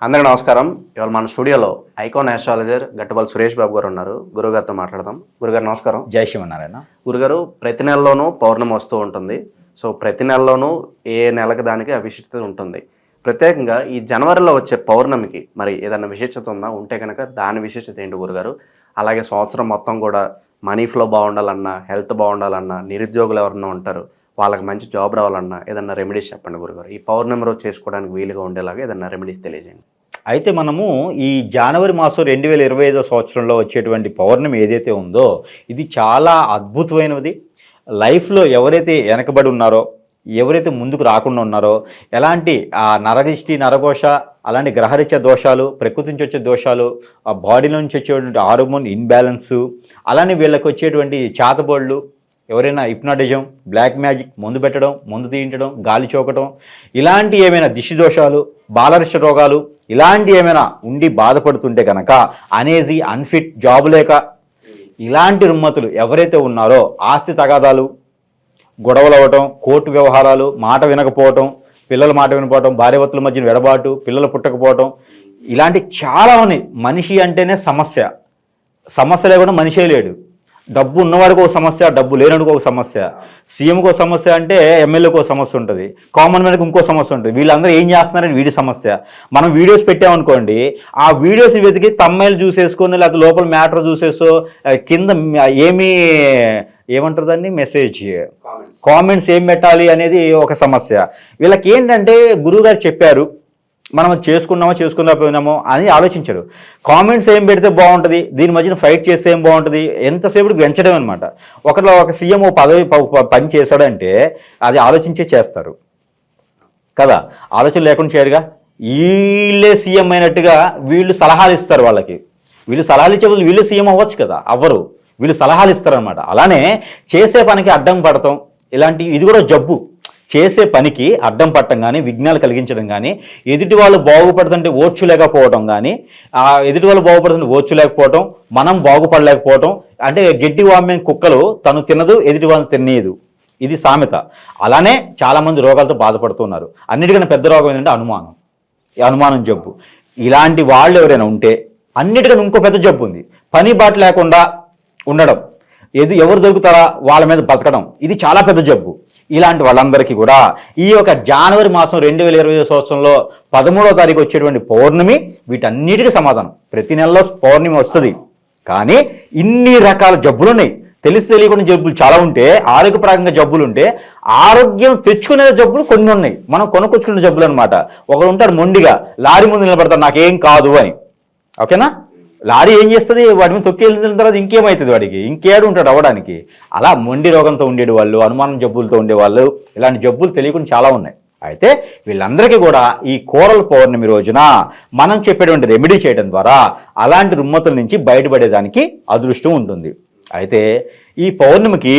అందరికీ నమస్కారం. ఇవాళ మన స్టూడియోలో ఐకాన్ ఆస్ట్రాలజర్ గట్టపల్లి సురేష్ బాబు గారు ఉన్నారు. గురుగారితో మాట్లాడదాం. గురుగారు నమస్కారం. జై శ్రీమన్నారాయణ. గురుగారు, ప్రతి నెలలోనూ పౌర్ణమి వస్తూ ఉంటుంది. సో ప్రతి నెలలోనూ ఏ నెలకు దానికి అవిశిష్టత ఉంటుంది. ప్రత్యేకంగా ఈ జనవరిలో వచ్చే పౌర్ణమికి మరి ఏదైనా విశిష్టత ఉందా? ఉంటే కనుక దాని విశిష్టత ఏంటి గురుగారు? అలాగే సంవత్సరం మొత్తం కూడా మనీ ఫ్లో బాగుండాలన్నా, హెల్త్ బాగుండాలన్నా, నిరుద్యోగులు ఎవరన్నా ఉంటారు, వాళ్ళకి మంచి జాబ్ రావాలన్నా ఏదన్నా రెమెడీస్ చెప్పండి గురుగారు. ఈ పౌర్ణమి రోజు చేసుకోవడానికి వీలుగా ఉండేలాగా ఏదన్నా రెమెడీస్ తెలియజేయండి. అయితే మనము ఈ జనవరి మాసం 2025 సంవత్సరంలో వచ్చేటువంటి పౌర్ణమి ఏదైతే ఉందో ఇది చాలా అద్భుతమైనది. లైఫ్లో ఎవరైతే వెనకబడి ఉన్నారో, ఎవరైతే ముందుకు రాకుండా ఉన్నారో, ఎలాంటి నరదిష్టి, నరఘోష, అలాంటి గ్రహరీత్యా దోషాలు, ప్రకృతి నుంచి వచ్చే దోషాలు, ఆ బాడీలో నుంచి వచ్చేటువంటి హార్మోన్ ఇన్బ్యాలెన్సు, అలానే వీళ్ళకి వచ్చేటువంటి చేతబోళ్ళు, ఎవరైనా హిప్నాటిజం, బ్లాక్ మ్యాజిక్, మందు పెట్టడం, మందు తీయించడం, గాలి చోకటం, ఇలాంటి ఏమైనా దిష్టి దోషాలు, బాలరిష్ట రోగాలు, ఇలాంటి ఏమైనా ఉండి బాధపడుతుంటే కనుక అనేజీ, అన్ఫిట్, జాబు లేక, ఇలాంటి రుమ్మతులు ఎవరైతే ఉన్నారో, ఆస్తి తగాదాలు, గొడవలు అవ్వటం, కోర్టు వ్యవహారాలు, మాట వినకపోవటం, పిల్లల మాట వినకపోవటం, భార్యాభర్తల మధ్యన వెడబాటు, పిల్లలు పుట్టకపోవటం, ఇలాంటి చాలా ఉన్నాయి. మనిషి అంటేనే సమస్య. సమస్య లేకుండా మనిషే లేడు. డబ్బు ఉన్నవాడికి ఒక సమస్య, డబ్బు లేనివాడికి ఒక సమస్య, సీఎంకి ఒక సమస్య అంటే ఎమ్మెల్యేకి ఒక సమస్య ఉంటుంది, కామన్ మ్యాన్కి ఇంకో సమస్య ఉంటుంది. వీళ్ళందరూ ఏం చేస్తున్నారని వీడి సమస్య. మనం వీడియోస్ పెట్టామనుకోండి, ఆ వీడియోస్ వెతికి తమ్మైలు చూసేసుకొని, లేకపోతే లోపల మ్యాటర్ చూసేసో, కింద ఏమంటారు దాన్ని, మెసేజ్ కామెంట్స్ ఏం పెట్టాలి అనేది ఒక సమస్య. వీళ్ళకి ఏంటంటే గురువుగారు చెప్పారు, మనం చేసుకున్నామో అని ఆలోచించరు. కామెంట్స్ ఏం పెడితే బాగుంటుంది, దీని మధ్యన ఫైట్ చేస్తే ఏం బాగుంటుంది, ఎంతసేపు పెంచడం అనమాట. ఒక సీఎం పని చేశాడంటే అది ఆలోచించే చేస్తారు కదా, ఆలోచన లేకుండా చేయరుగా. వీళ్ళే సీఎం అయినట్టుగా వీళ్ళు సలహాలు ఇస్తారు వాళ్ళకి. వీళ్ళు సలహాలు ఇచ్చే బదులు వీళ్ళు సీఎం అవ్వచ్చు కదా, అవ్వరు. వీళ్ళు సలహాలు ఇస్తారనమాట. అలానే చేసే పనికి అడ్డం పడటం, ఇలాంటి ఇది కూడా జబ్బు. చేసే పనికి అడ్డం పట్టడం కానీ, విఘ్నాలు కలిగించడం కానీ, ఎదుటి వాళ్ళు బాగుపడుతుంటే ఓర్చులేకపోవటం కానీ, ఎదుటి వాళ్ళు బాగుపడుతుంటే ఓర్చులేకపోవటం, మనం బాగుపడలేకపోవటం. అంటే గడ్డి వామ్యం కుక్కలు తను తినదు, ఎదుటి వాళ్ళని తినేదు, ఇది సామెత. అలానే చాలామంది రోగాలతో బాధపడుతున్నారు. అన్నిటికన్నా పెద్ద రోగం ఏంటంటే అనుమానం. ఈ అనుమానం జబ్బు. ఇలాంటి వాళ్ళు ఎవరైనా ఉంటే, అన్నిటికన్నా ఇంకో పెద్ద జబ్బు ఉంది, పని బాట లేకుండా ఉండడం, ఎవరు దొరుకుతారా వాళ్ళ మీద బతకడం, ఇది చాలా పెద్ద జబ్బు. ఇలాంటి వాళ్ళందరికీ కూడా ఈ యొక్క జనవరి మాసం 2025 సంవత్సరంలో 13వ తారీఖు వచ్చేటువంటి పౌర్ణమి వీటన్నిటికీ సమాధానం. ప్రతి నెలలో పౌర్ణమి వస్తుంది, కానీ ఇన్ని రకాల జబ్బులు ఉన్నాయి. తెలియకుండా జబ్బులు చాలా ఉంటే, ఆరోగ్యపరంగా జబ్బులు ఉంటే, ఆరోగ్యం తెచ్చుకునే జబ్బులు కొన్ని ఉన్నాయి, మనం కొనుక్కొచ్చుకునే జబ్బులు అనమాట. ఒకరు ఉంటారు మొండిగా, లారీ ముందు నిలబడతారు నాకేం కాదు అని. ఓకేనా, లారీ ఏం చేస్తుంది, వాడి మీద తొక్కి వెళ్ళిన తర్వాత ఇంకేమవుతుంది, వాడికి ఇంకేడు ఉంటాడు అవ్వడానికి. అలా మొండి రోగంతో ఉండేది వాళ్ళు, అనుమానం జబ్బులతో ఉండేవాళ్ళు, ఇలాంటి జబ్బులు తెలియకుండా చాలా ఉన్నాయి. అయితే వీళ్ళందరికీ కూడా ఈ కోరల పౌర్ణమి రోజున మనం చెప్పేటువంటి రెమెడీ చేయడం ద్వారా అలాంటి రుమ్మతుల నుంచి బయటపడేదానికి అదృష్టం ఉంటుంది. అయితే ఈ పౌర్ణమికి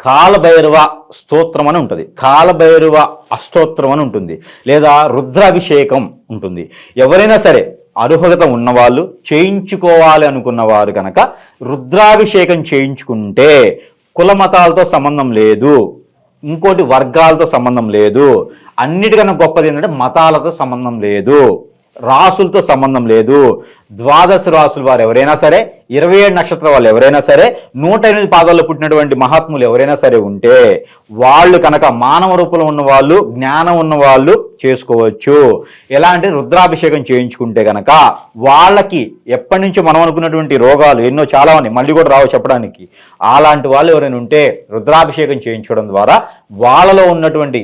కాలభైరవ స్తోత్రం అని ఉంటుంది, కాలభైరవ అష్టోత్తరం అని ఉంటుంది, లేదా రుద్రాభిషేకం ఉంటుంది. ఎవరైనా సరే అర్హత ఉన్నవాళ్ళు, చేయించుకోవాలి అనుకున్నవారు కనుక రుద్రాభిషేకం చేయించుకుంటే కుల మతాలతో సంబంధం లేదు, ఇంకోటి వర్గాలతో సంబంధం లేదు, అన్నిటికన్నా గొప్పది ఏంటంటే మతాలతో సంబంధం లేదు, రాసులతో సంబంధం లేదు. 12 రాసుల వారు ఎవరైనా సరే, 27 నక్షత్రాల వాళ్ళు ఎవరైనా సరే, 108 పాదాల్లో పుట్టినటువంటి మహాత్ములు ఎవరైనా సరే ఉంటే వాళ్ళు కనుక మానవ రూపంలో ఉన్న వాళ్ళు, జ్ఞానం ఉన్న వాళ్ళు చేసుకోవచ్చు. ఎలాంటి రుద్రాభిషేకం చేయించుకుంటే కనుక వాళ్ళకి ఎప్పటి నుంచో మనం అనుకున్నటువంటి రోగాలు ఎన్నో చాలా ఉన్నాయి, మళ్ళీ కూడా రావు చెప్పడానికి. అలాంటి వాళ్ళు ఎవరైనా ఉంటే రుద్రాభిషేకం చేయించుకోవడం ద్వారా వాళ్ళలో ఉన్నటువంటి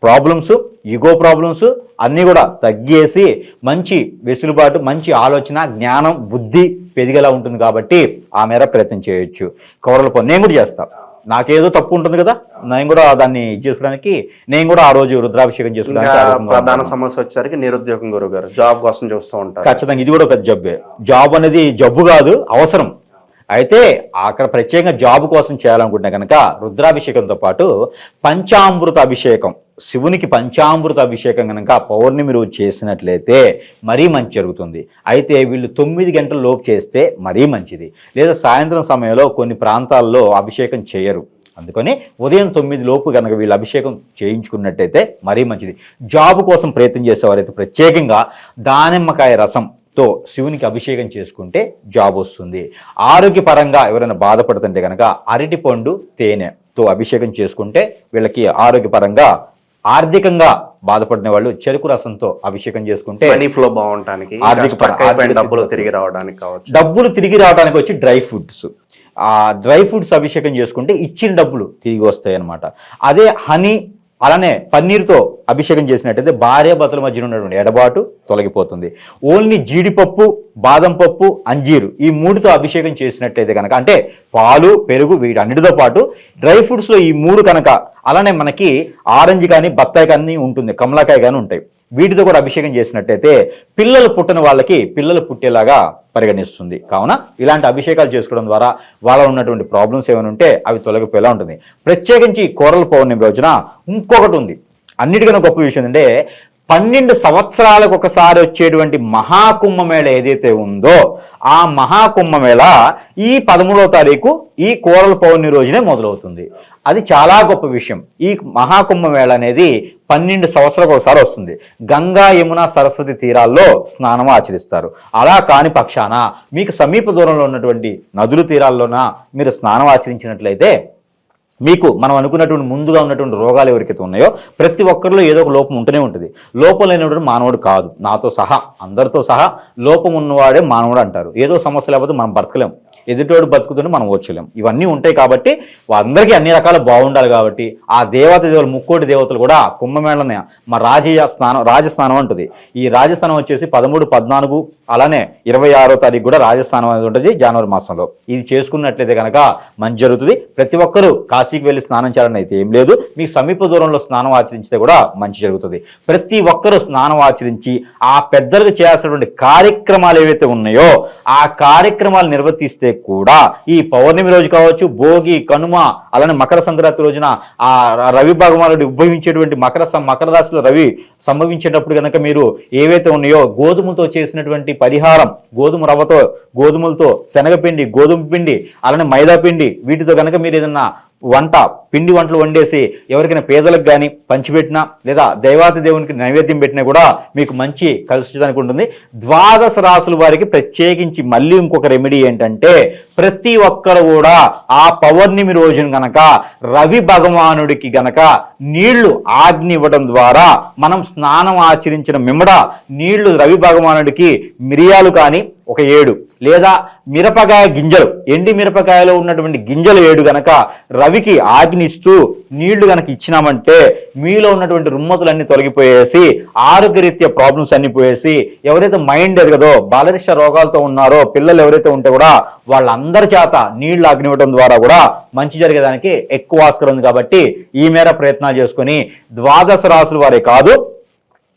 ప్రాబ్లమ్స్, ఈగో ప్రాబ్లమ్స్ అన్నీ కూడా తగ్గేసి మంచి వెసులుబాటు, మంచి ఆలోచన, జ్ఞానం, బుద్ధి పెరిగేలా ఉంటుంది. కాబట్టి ఆ మేర ప్రయత్నం చేయొచ్చు. కౌరల పని నేను కూడా చేస్తాను. నాకేదో తప్పు ఉంటుంది కదా, నేను కూడా దాన్ని చేసుకోవడానికి నేను కూడా ఆ రోజు రుద్రాభిషేకం చేసుకోవడానికి. ప్రధాన సమస్య వచ్చేసరికి నిరుద్యోగం గురుగారు, జాబ్ కోసం చూస్తూ ఉంటారు. ఖచ్చితంగా ఇది కూడా పెద్ద జబ్బే. జాబ్ అనేది జబ్బు కాదు, అవసరం. అయితే అక్కడ ప్రత్యేకంగా జాబ్ కోసం చేయాలనుకుంటే కనుక రుద్రాభిషేకంతో పాటు పంచామృత అభిషేకం, శివునికి పంచామృత అభిషేకం కనుక పౌర్ణమి రోజు చేసినట్లయితే మరీ మంచి జరుగుతుంది. అయితే వీళ్ళు 9 గంటల లోపు చేస్తే మరీ మంచిది. లేదా సాయంత్రం సమయంలో కొన్ని ప్రాంతాల్లో అభిషేకం చేయరు, అందుకని ఉదయం 9 లోపు కనుక వీళ్ళు అభిషేకం చేయించుకున్నట్టయితే మరీ మంచిది. జాబ్ కోసం ప్రయత్నం చేసేవారైతే ప్రత్యేకంగా దానిమ్మకాయ రసంతో శివునికి అభిషేకం చేసుకుంటే జాబ్ వస్తుంది. ఆరోగ్యపరంగా ఎవరైనా బాధపడుతుంటే కనుక అరటిపండు తేనెతో అభిషేకం చేసుకుంటే వీళ్ళకి ఆరోగ్యపరంగా, ఆర్థికంగా బాధపడిన వాళ్ళు చెరుకు రసంతో అభిషేకం చేసుకుంటే మనీ ఫ్లో బాగుంటానికి, డబ్బులు తిరిగి రావడానికి కావచ్చు. డబ్బులు తిరిగి రావడానికి వచ్చి డ్రై ఫ్రూట్స్, ఆ డ్రై ఫ్రూట్స్ అభిషేకం చేసుకుంటే ఇచ్చిన డబ్బులు తిరిగి వస్తాయి అన్నమాట. అదే హనీ అలానే పన్నీర్తో అభిషేకం చేసినట్టయితే భార్యాభర్తల మధ్య ఉన్నటువంటి ఎడబాటు తొలగిపోతుంది. ఓన్లీ జీడిపప్పు, బాదం పప్పు, అంజీరు ఈ 3తో అభిషేకం చేసినట్టయితే కనుక, అంటే పాలు, పెరుగు వీటన్నిటితో పాటు డ్రై ఫ్రూట్స్లో ఈ 3 కనుక, అలానే మనకి ఆరెంజ్ కానీ, బత్తాయి కానీ ఉంటుంది, కమలాకాయ కానీ ఉంటాయి, వీటితో కూడా అభిషేకం చేసినట్టయితే పిల్లలు పుట్టిన వాళ్ళకి పిల్లలు పుట్టేలాగా పరిగణిస్తుంది. కావున ఇలాంటి అభిషేకాలు చేసుకోవడం ద్వారా వాళ్ళ ఉన్నటువంటి ప్రాబ్లమ్స్ ఏమైనా ఉంటే అవి తొలగిపోయేలా ఉంటుంది. ప్రత్యేకించి కోరల పౌర్ణమి రోజున ఇంకొకటి ఉంది, అన్నిటికన్నా గొప్ప విషయం అంటే 12 సంవత్సరాలకు ఒకసారి వచ్చేటువంటి మహాకుంభమేళ ఏదైతే ఉందో ఆ మహాకుంభమేళ ఈ 13వ తారీఖు ఈ కోరల పౌర్ణమి రోజునే మొదలవుతుంది. అది చాలా గొప్ప విషయం. ఈ మహాకుంభమేళ అనేది 12 సంవత్సరాలకు ఒకసారి వస్తుంది. గంగా, యమున, సరస్వతి తీరాల్లో స్నానం ఆచరిస్తారు. అలా కాని పక్షాన మీకు సమీప దూరంలో ఉన్నటువంటి నదుల తీరాల్లోన మీరు స్నానం ఆచరించినట్లయితే మీకు మనం అనుకున్నటువంటి ముందుగా ఉన్నటువంటి రోగాలు ఎవరికైతే ఉన్నాయో ప్రతి ఒక్కరిలో ఏదో ఒక లోపం ఉంటూనే ఉంటుంది. లోపం లేనివాడు మానవుడు కాదు. నాతో సహా, అందరితో సహా లోపం ఉన్నవాడే మానవుడు అంటారు. ఏదో సమస్య లేకపోతే మనం బ్రతకలేం, ఎదుటోడు బతుకుతుంటే మనం వచ్చలేం. ఇవన్నీ ఉంటాయి కాబట్టి అందరికీ అన్ని రకాల బాగుండాలి. కాబట్టి ఆ దేవతలు, ముక్కోటి దేవతలు కూడా కుంభమేళనే మా రాజస్నానం ఉంటుంది. ఈ రాజస్నానం వచ్చేసి 13, 14 అలానే 26వ తారీఖు కూడా రాజస్నానం అనేది ఉంటుంది జనవరి మాసంలో. ఇది చేసుకున్నట్లయితే కనుక మంచి జరుగుతుంది. ప్రతి ఒక్కరూ కాశీకి వెళ్ళి స్నానం చేయాలని అయితే ఏం లేదు, మీకు సమీప దూరంలో స్నానం ఆచరించితే కూడా మంచి జరుగుతుంది. ప్రతి ఒక్కరూ స్నానం ఆచరించి ఆ పెద్దలకు చేయాల్సినటువంటి కార్యక్రమాలు ఏవైతే ఉన్నాయో ఆ కార్యక్రమాలు నిర్వర్తిస్తే కూడా ఈ పౌర్ణమి రోజు కావచ్చు, భోగి, కనుమ అలానే మకర సంక్రాంతి రోజున ఆ రవి భగవానుడు ఉద్భవించేటువంటి మకర రాశిలో రవి సంభవించేటప్పుడు కనుక మీరు ఏవైతే ఉన్నాయో గోధుమతో చేసినటువంటి పరిహారం, గోధుమ రవ్వతో, గోధుమలతో, శనగపిండి, గోధుమ పిండి అలానే మైదా పిండి వీటితో కనుక మీరు ఏదన్నా పిండి వంటలు వండేసి ఎవరికైనా పేదలకు కానీ పంచిపెట్టినా లేదా దైవాతి దేవునికి నైవేద్యం పెట్టినా కూడా మీకు మంచి కలిసిదానికి ఉంటుంది. 12 రాసుల వారికి ప్రత్యేకించి మళ్ళీ ఇంకొక రెమెడీ ఏంటంటే ప్రతి ఒక్కరు కూడా ఆ పౌర్ణమి రోజున గనక రవి భగవానుడికి గనక నీళ్లు ఆజ్ఞ ఇవ్వడం ద్వారా మనం స్నానం ఆచరించిన మిమ్మడ నీళ్లు రవి భగవానుడికి మిరియాలు కానీ ఒక 7 లేదా మిరపకాయ గింజలు, ఎండి మిరపకాయలో ఉన్నటువంటి గింజలు 7 గనక రవికి ఆజ్ఞిస్తూ నీళ్లు గనక ఇచ్చినామంటే మీలో ఉన్నటువంటి రుమ్మతులన్నీ తొలగిపోయేసి ఆరోగ్యరీత్యా ప్రాబ్లమ్స్ అన్ని పోయేసి ఎవరైతే మైండ్ ఎదగదో బాలరిష్ట రోగాలతో ఉన్నారో పిల్లలు ఎవరైతే ఉంటే కూడా వాళ్ళందరి చేత నీళ్లు ఆజ్ఞివ్వడం ద్వారా కూడా మంచి జరిగేదానికి ఎక్కువ ఆస్కారం ఉంది. కాబట్టి ఈ మేర ప్రయత్నాలు చేసుకొని 12 రాసుల వారే కాదు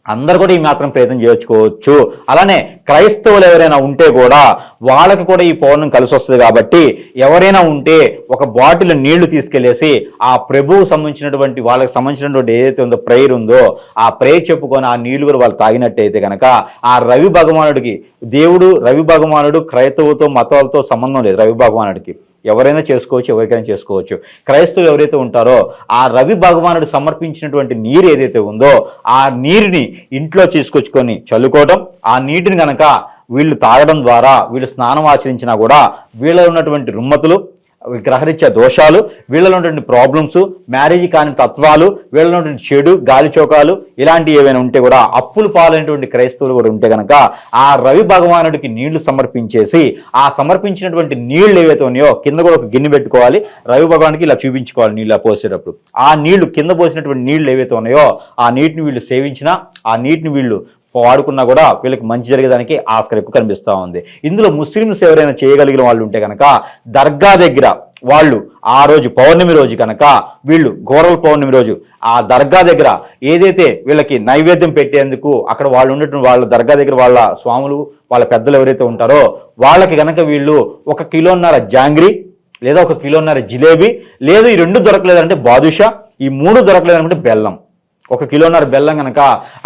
అందరు కూడా ఈ మాత్రం ప్రయత్నం చేసుకోవచ్చు. అలానే క్రైస్తవులు ఎవరైనా ఉంటే కూడా వాళ్ళకి కూడా ఈ పౌర్ణం కలిసి వస్తుంది. కాబట్టి ఎవరైనా ఉంటే ఒక బాటిల్ నీళ్లు తీసుకెళ్లేసి ఆ ప్రభువు సంబంధించినటువంటి వాళ్ళకి సంబంధించినటువంటి ఏదైతే ఉందో ప్రేయర్ ఉందో ఆ ప్రేయర్ చెప్పుకొని ఆ నీళ్లు కూడా వాళ్ళు తాగినట్టయితే కనుక ఆ రవి భగవానుడికి, దేవుడు రవి భగవానుడు క్రైస్తవుతో మతాలతో సంబంధం లేదు. రవి భగవానుడికి ఎవరైనా చేసుకోవచ్చు, ఎవరికైనా చేసుకోవచ్చు. క్రైస్తవులు ఎవరైతే ఉంటారో ఆ రవి భగవానుడు సమర్పించినటువంటి నీరు ఏదైతే ఉందో ఆ నీరుని ఇంట్లో తీసుకొచ్చుకొని చల్లుకోవడం, ఆ నీటిని కనుక వీళ్ళు తాగడం ద్వారా వీళ్ళు స్నానం ఆచరించినా కూడా వీళ్ళలో ఉన్నటువంటి రుమ్మతులు, గ్రహరీత్యా దోషాలు, వీళ్ళలో ఉన్నటువంటి ప్రాబ్లమ్స్, మ్యారేజ్ కాని తత్వాలు, వీళ్ళలో ఉన్నటువంటి చెడు గాలి చోకాలు ఇలాంటివి ఏవైనా ఉంటే కూడా అప్పులు పాలైనటువంటి క్రైస్తవులు కూడా ఉంటే కనుక ఆ రవి భగవానుడికి నీళ్లు సమర్పించేసి ఆ సమర్పించినటువంటి నీళ్లు ఏవైతే ఉన్నాయో కింద కూడా ఒక గిన్నె పెట్టుకోవాలి. రవి భగవానికి ఇలా చూపించుకోవాలి నీళ్ళు పోసేటప్పుడు. ఆ నీళ్లు కింద పోసినటువంటి నీళ్లు ఏవైతే ఉన్నాయో ఆ నీటిని వీళ్ళు సేవించినా, ఆ నీటిని వీళ్ళు వాడుకున్నా కూడా వీళ్ళకి మంచి జరిగేదానికి ఆస్కారం ఎక్కువ కనిపిస్తూ ఉంది. ఇందులో ముస్లిమ్స్ ఎవరైనా చేయగలిగిన వాళ్ళు ఉంటే కనుక దర్గా దగ్గర వాళ్ళు ఆ రోజు పౌర్ణమి రోజు కనుక వీళ్ళు గోరల పౌర్ణమి రోజు ఆ దర్గా దగ్గర ఏదైతే వీళ్ళకి నైవేద్యం పెట్టేందుకు అక్కడ వాళ్ళు ఉన్నటువంటి వాళ్ళ దర్గా దగ్గర వాళ్ళ స్వాములు, వాళ్ళ పెద్దలు ఎవరైతే ఉంటారో వాళ్ళకి కనుక వీళ్ళు 1.5 కిలోన్నర జాంగ్రీ లేదా 1.5 కిలోన్నర జిలేబీ, లేదు ఈ 2 దొరకలేదంటే బాదుషా, ఈ 3 దొరకలేదంటే బెల్లం, 1 కిలోన్నర బెల్లం కనుక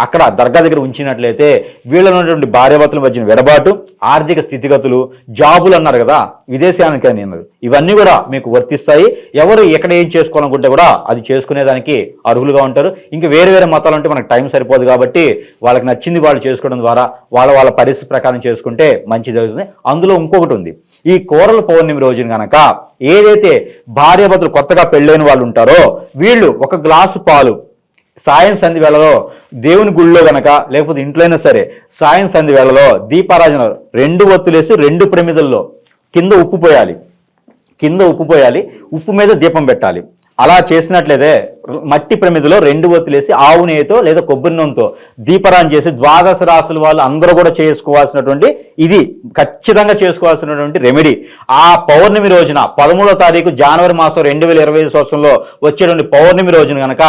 అక్కడ దర్గా దగ్గర ఉంచినట్లయితే వీళ్ళలో ఉన్నటువంటి భార్యాభర్తల మధ్య వెడబాటు, ఆర్థిక స్థితిగతులు, జాబులు అన్నారు కదా, విదేశానికి అని అన్నారు, ఇవన్నీ కూడా మీకు వర్తిస్తాయి. ఎవరు ఎక్కడ ఏం చేసుకోవాలనుకుంటే కూడా అది చేసుకునేదానికి అర్హులుగా ఉంటారు. ఇంకా వేరే వేరే మతాలు అంటే మనకు టైం సరిపోదు కాబట్టి వాళ్ళకి నచ్చింది వాళ్ళు చేసుకోవడం ద్వారా వాళ్ళ పరిస్థితి ప్రకారం చేసుకుంటే మంచి జరుగుతుంది. అందులో ఇంకొకటి ఉంది, ఈ కోరల పౌర్ణమి రోజున కనుక ఏదైతే భార్యాభర్తలు కొత్తగా పెళ్ళైన వాళ్ళు ఉంటారో వీళ్ళు 1 గ్లాసు పాలు సాయం సంధి వేళలో దేవుని గుళ్ళో గనక లేకపోతే ఇంట్లో అయినా సరే సాయం సంధి వేళలో దీపారాజన 2 ఒత్తులేసి 2 ప్రమిదల్లో కింద ఉప్పు పోయాలి, ఉప్పు మీద దీపం పెట్టాలి. అలా చేసినట్లయితే మట్టి ప్రమిదలో 2 ఒత్తులేసి ఆవు నెయ్యితో లేదా కొబ్బరి నూనెతో దీపారాయణ చేసి ద్వాదశ రాశుల వాళ్ళు అందరూ కూడా చేసుకోవాల్సినటువంటి, ఇది ఖచ్చితంగా చేసుకోవాల్సినటువంటి రెమెడీ. ఆ పౌర్ణమి రోజున 13వ తారీఖు జనవరి మాసం 2025 సంవత్సరంలో వచ్చేటువంటి పౌర్ణమి రోజున కనుక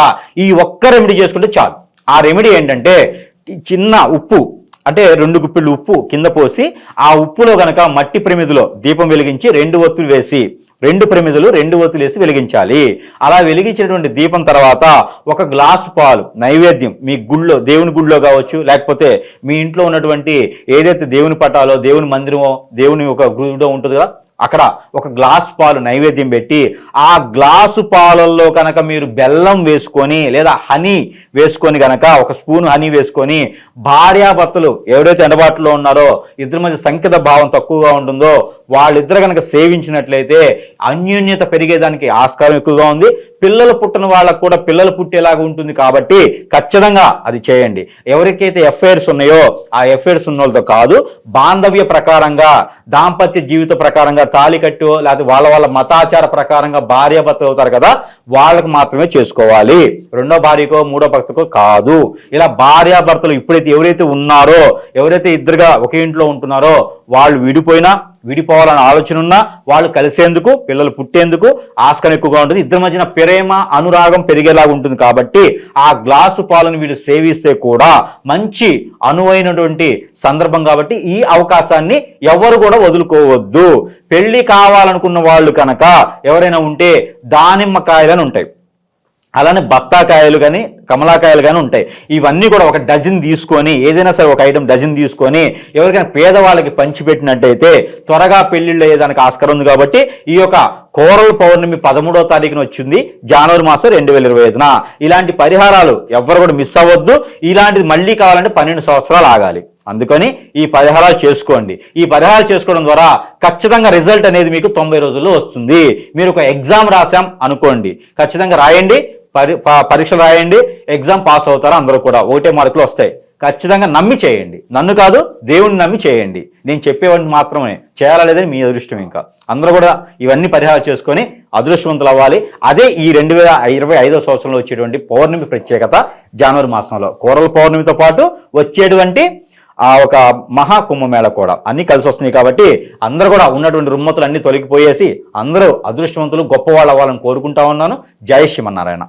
ఈ ఒక్క రెమెడీ చేసుకుంటే చాలు. ఆ రెమెడీ ఏంటంటే చిన్న ఉప్పు అంటే 2 గుప్పిళ్ళు ఉప్పు కింద పోసి ఆ ఉప్పులో గనక మట్టి ప్రమిదలో దీపం వెలిగించి 2 ఒత్తులు వేసి 2 ప్రమిదలు 2 ఒత్తులు వేసి వెలిగించాలి. అలా వెలిగించినటువంటి దీపం తర్వాత 1 గ్లాసు పాలు నైవేద్యం మీ గుళ్ళో దేవుని గుళ్ళో కావచ్చు, లేకపోతే మీ ఇంట్లో ఉన్నటువంటి ఏదైతే దేవుని పటాలో దేవుని మందిరమో దేవుని ఒక గుడిలో ఉంటుంది కదా అక్కడ 1 గ్లాసు పాలు నైవేద్యం పెట్టి ఆ గ్లాసు పాలల్లో కనుక మీరు బెల్లం వేసుకొని లేదా హనీ వేసుకొని కనుక 1 స్పూన్ హనీ వేసుకొని భార్యాభర్తలు ఎవరైతే అందుబాటులో ఉన్నారో ఇద్దరి మధ్య సంకేత భావం తక్కువగా ఉంటుందో వాళ్ళిద్దరు కనుక సేవించినట్లయితే అన్యోన్యత పెరిగేదానికి ఆస్కారం ఎక్కువగా ఉంది. పిల్లలు పుట్టిన వాళ్ళకు కూడా పిల్లలు పుట్టేలాగా ఉంటుంది కాబట్టి ఖచ్చితంగా అది చేయండి. ఎవరికైతే ఎఫ్ఐఆర్స్ ఉన్నాయో ఆ ఎఫ్ఐఆర్స్ ఉన్న వాళ్ళతో కాదు, బాంధవ్య ప్రకారంగా దాంపత్య జీవిత ప్రకారంగా తాళి కట్టు లేకపోతే వాళ్ళ మతాచార ప్రకారంగా భార్యాభర్తలు అవుతారు కదా వాళ్ళకు మాత్రమే చేసుకోవాలి. 2వ భార్యకో 3వ భర్తకో కాదు. ఇలా భార్యాభర్తలు ఇప్పుడైతే ఎవరైతే ఉన్నారో ఎవరైతే ఇద్దరుగా ఒకే ఇంట్లో ఉంటున్నారో వాళ్ళు విడిపోవాలని ఆలోచన ఉన్నా వాళ్ళు కలిసేందుకు పిల్లలు పుట్టేందుకు ఆస్కారం ఎక్కువగా ఉంటుంది. ఇద్దరి మధ్యన ప్రేమ అనురాగం పెరిగేలాగా ఉంటుంది కాబట్టి ఆ గ్లాసు పాలను వీళ్ళు సేవిస్తే కూడా మంచి అనువైనటువంటి సందర్భం కాబట్టి ఈ అవకాశాన్ని ఎవరు కూడా వదులుకోవద్దు. పెళ్లి కావాలనుకున్న వాళ్ళు కనుక ఎవరైనా ఉంటే దానిమ్మకాయలని ఉంటాయి, అలానే బత్తాకాయలు కానీ కమలాకాయలు కానీ ఉంటాయి. ఇవన్నీ కూడా 1 డజన్ తీసుకొని ఏదైనా సరే 1 ఐటెం డజన్ తీసుకొని ఎవరికైనా పేదవాళ్ళకి పంచిపెట్టినట్టయితే త్వరగా పెళ్లిళ్ళు అయ్యేదానికి ఆస్కారం ఉంది. కాబట్టి ఈ యొక్క కోరల పౌర్ణమి 13వ తారీఖున వచ్చింది జనవరి మాసం 2025న. ఇలాంటి పరిహారాలు ఎవ్వరు కూడా మిస్ అవ్వద్దు. ఇలాంటిది మళ్ళీ కావాలంటే 12 సంవత్సరాలు ఆగాలి. అందుకని ఈ పరిహారాలు చేసుకోండి. ఈ పరిహారాలు చేసుకోవడం ద్వారా ఖచ్చితంగా రిజల్ట్ అనేది మీకు 90 రోజుల్లో వస్తుంది. మీరు ఒక ఎగ్జామ్ రాశాం అనుకోండి, ఖచ్చితంగా రాయండి, పరీక్షలు రాయండి, ఎగ్జామ్ పాస్ అవుతారు. అందరూ కూడా 1 మార్కులు వస్తాయి. ఖచ్చితంగా నమ్మి చేయండి, నన్ను కాదు దేవుణ్ణి నమ్మి చేయండి. నేను చెప్పేవాడిని మాత్రమే చేయాలా లేదని మీ అదృష్టం. ఇంకా అందరూ కూడా ఇవన్నీ పరిహారాలు చేసుకొని అదృష్టవంతులు అవ్వాలి. అదే ఈ 2025వ సంవత్సరంలో వచ్చేటువంటి పౌర్ణమి ప్రత్యేకత. జనవరి మాసంలో కోరల పౌర్ణమితో పాటు వచ్చేటువంటి ఒక మహా కుంభమేళ కూడా అన్ని కలిసి వస్తున్నాయి. కాబట్టి అందరూ కూడా ఉన్నటువంటి రుమ్మతులు అన్ని తొలగిపోయేసి అందరూ అదృష్టవంతులు గొప్పవాళ్ళు అవ్వాలని కోరుకుంటా ఉన్నాను. జై శ్రీమన్నారాయణ.